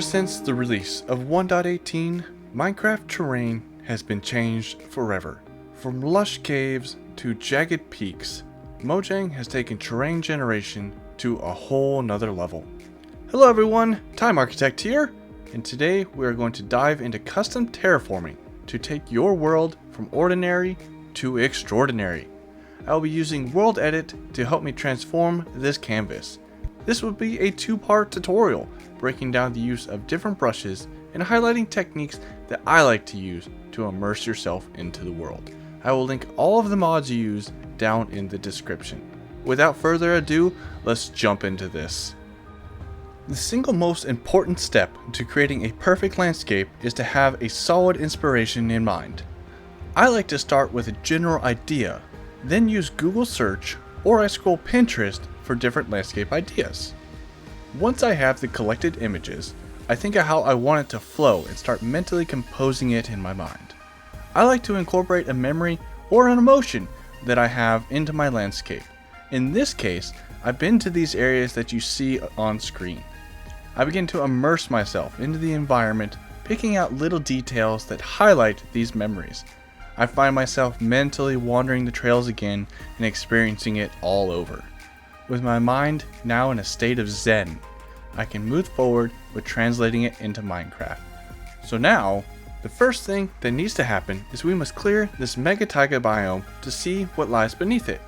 since the release of 1.18, Minecraft terrain has been changed forever. From lush caves to jagged peaks, Mojang has taken terrain generation to a whole nother level. Hello everyone, Time Architect here, and today we are going to dive into custom terraforming to take your world from ordinary to extraordinary. I will be using World Edit to help me transform this canvas. This will be a two-part tutorial breaking down the use of different brushes and highlighting techniques that I like to use to immerse yourself into the world. I will link all of the mods you use down in the description. Without further ado, let's jump into this. The single most important step to creating a perfect landscape is to have a solid inspiration in mind. I like to start with a general idea, then use Google search or I scroll Pinterest for different landscape ideas. Once I have the collected images, I think of how I want it to flow and start mentally composing it in my mind. I like to incorporate a memory or an emotion that I have into my landscape. In this case, I've been to these areas that you see on screen. I begin to immerse myself into the environment, picking out little details that highlight these memories. I find myself mentally wandering the trails again and experiencing it all over. With my mind now in a state of zen, I can move forward with translating it into Minecraft. So now, the first thing that needs to happen is we must clear this mega taiga biome to see what lies beneath it.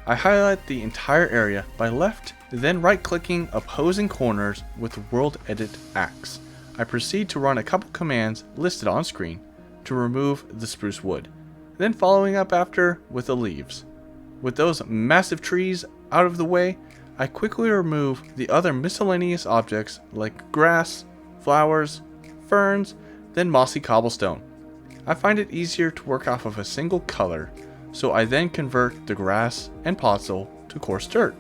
I highlight the entire area by left, then right clicking opposing corners with the World Edit axe. I proceed to run a couple commands listed on screen to remove the spruce wood, then following up after with the leaves. With those massive trees out of the way, I quickly remove the other miscellaneous objects like grass, flowers, ferns, then mossy cobblestone. I find it easier to work off of a single color, so I then convert the grass and podzol to coarse dirt.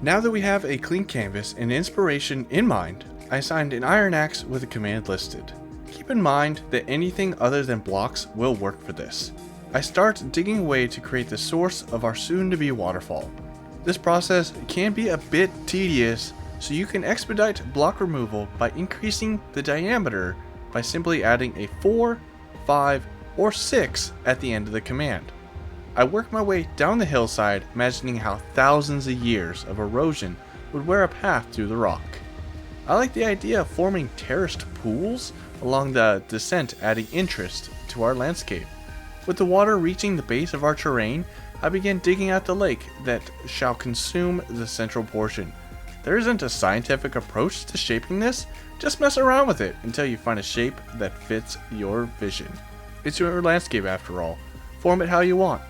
Now that we have a clean canvas and inspiration in mind, I assigned an iron axe with a command listed. Keep in mind that anything other than blocks will work for this. I start digging away to create the source of our soon-to-be waterfall. This process can be a bit tedious, so you can expedite block removal by increasing the diameter by simply adding a 4, 5, or 6 at the end of the command. I work my way down the hillside, imagining how thousands of years of erosion would wear a path through the rock. I like the idea of forming terraced pools along the descent, adding interest to our landscape. With the water reaching the base of our terrain, I begin digging out the lake that shall consume the central portion. There isn't a scientific approach to shaping this, just mess around with it until you find a shape that fits your vision. It's your landscape after all, form it how you want.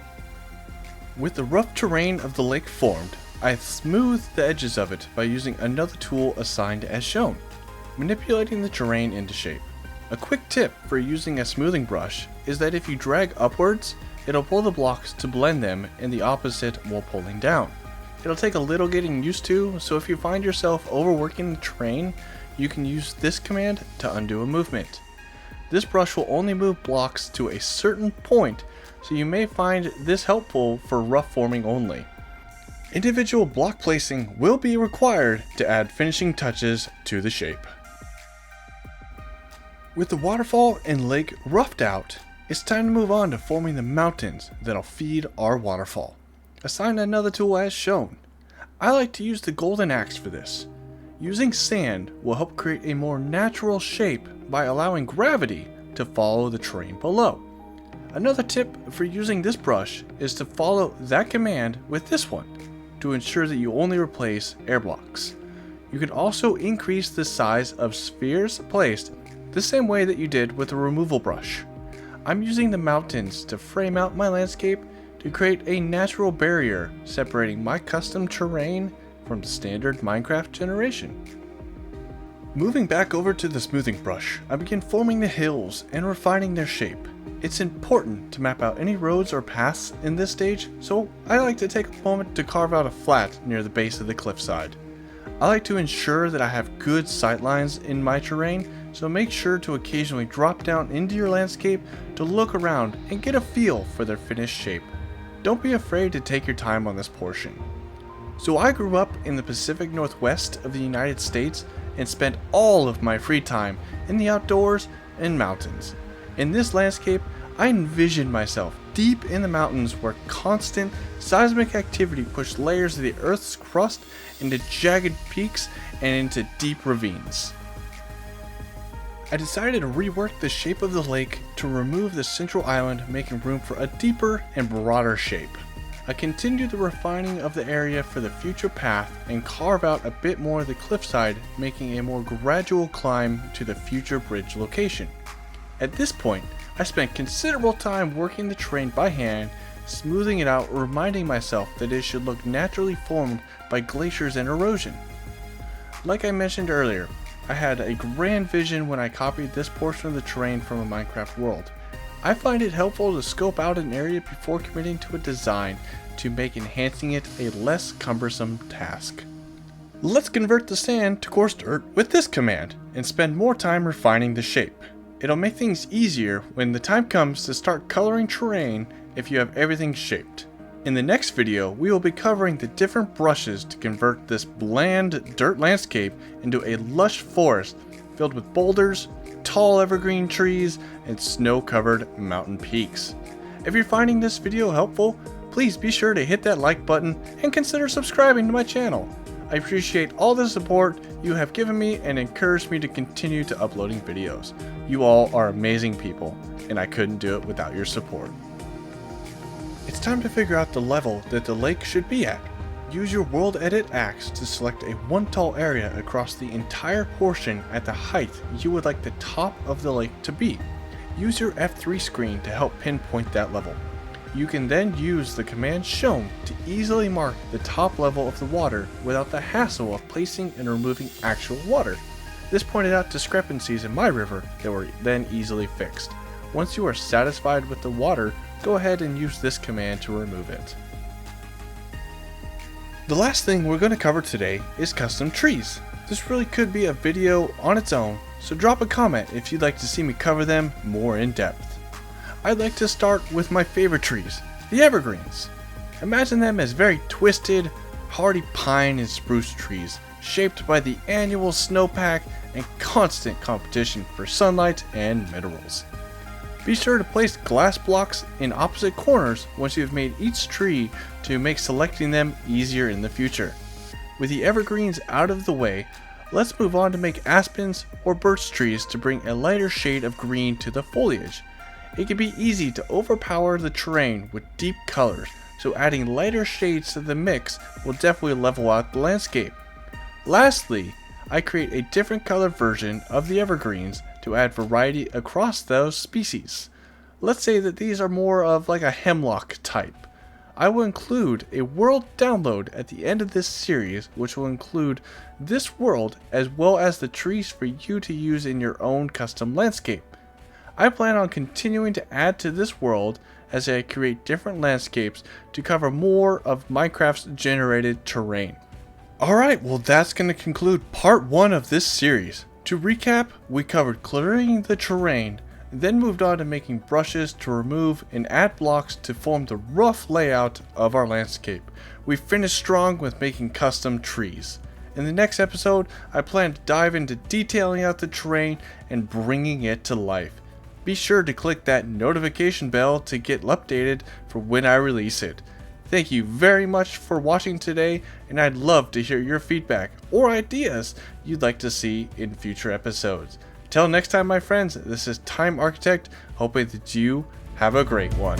With the rough terrain of the lake formed, I smooth the edges of it by using another tool assigned as shown, manipulating the terrain into shape. A quick tip for using a smoothing brush is that if you drag upwards, it'll pull the blocks to blend them in the opposite while pulling down. It'll take a little getting used to, so if you find yourself overworking the terrain, you can use this command to undo a movement. This brush will only move blocks to a certain point, so you may find this helpful for rough forming only. Individual block placing will be required to add finishing touches to the shape. With the waterfall and lake roughed out, it's time to move on to forming the mountains that'll feed our waterfall. Assign another tool as shown. I like to use the golden axe for this. Using sand will help create a more natural shape by allowing gravity to follow the terrain below. Another tip for using this brush is to follow that command with this one to ensure that you only replace air blocks. You can also increase the size of spheres placed the same way that you did with the removal brush. I'm using the mountains to frame out my landscape to create a natural barrier separating my custom terrain from the standard Minecraft generation. Moving back over to the smoothing brush, I begin forming the hills and refining their shape. It's important to map out any roads or paths in this stage, so I like to take a moment to carve out a flat near the base of the cliffside. I like to ensure that I have good sightlines in my terrain, so make sure to occasionally drop down into your landscape to look around and get a feel for their finished shape. Don't be afraid to take your time on this portion. So I grew up in the Pacific Northwest of the United States, and spent all of my free time in the outdoors and mountains. In this landscape, I envisioned myself deep in the mountains where constant seismic activity pushed layers of the Earth's crust into jagged peaks and into deep ravines. I decided to rework the shape of the lake to remove the central island, making room for a deeper and broader shape. I continued the refining of the area for the future path and carve out a bit more of the cliffside, making a more gradual climb to the future bridge location. At this point, I spent considerable time working the terrain by hand, smoothing it out, reminding myself that it should look naturally formed by glaciers and erosion. Like I mentioned earlier, I had a grand vision when I copied this portion of the terrain from a Minecraft world. I find it helpful to scope out an area before committing to a design to make enhancing it a less cumbersome task. Let's convert the sand to coarse dirt with this command and spend more time refining the shape. It'll make things easier when the time comes to start coloring terrain if you have everything shaped. In the next video, we will be covering the different brushes to convert this bland dirt landscape into a lush forest filled with boulders, tall evergreen trees, and snow-covered mountain peaks. If you're finding this video helpful, please be sure to hit that like button and consider subscribing to my channel. I appreciate all the support you have given me and encouraged me to continue to uploading videos. You all are amazing people, and I couldn't do it without your support. It's time to figure out the level that the lake should be at. Use your World Edit axe to select a one tall area across the entire portion at the height you would like the top of the lake to be. Use your F3 screen to help pinpoint that level. You can then use the command shown to easily mark the top level of the water without the hassle of placing and removing actual water. This pointed out discrepancies in my river that were then easily fixed. Once you are satisfied with the water, go ahead and use this command to remove it. The last thing we're going to cover today is custom trees. This really could be a video on its own, so drop a comment if you'd like to see me cover them more in depth. I'd like to start with my favorite trees, the evergreens. Imagine them as very twisted, hardy pine and spruce trees, shaped by the annual snowpack and constant competition for sunlight and minerals. Be sure to place glass blocks in opposite corners once you have made each tree to make selecting them easier in the future. With the evergreens out of the way, let's move on to make aspens or birch trees to bring a lighter shade of green to the foliage. It can be easy to overpower the terrain with deep colors, so adding lighter shades to the mix will definitely level out the landscape. Lastly, I create a different color version of the evergreens to add variety across those species. Let's say that these are more of like a hemlock type. I will include a world download at the end of this series, which will include this world as well as the trees for you to use in your own custom landscape. I plan on continuing to add to this world as I create different landscapes to cover more of Minecraft's generated terrain. Alright, well that's going to conclude part 1 of this series. To recap, we covered clearing the terrain, then moved on to making brushes to remove and add blocks to form the rough layout of our landscape. We finished strong with making custom trees. In the next episode, I plan to dive into detailing out the terrain and bringing it to life. Be sure to click that notification bell to get updated for when I release it. Thank you very much for watching today, and I'd love to hear your feedback or ideas you'd like to see in future episodes. Till next time, my friends, this is Time Architect, hoping that you have a great one.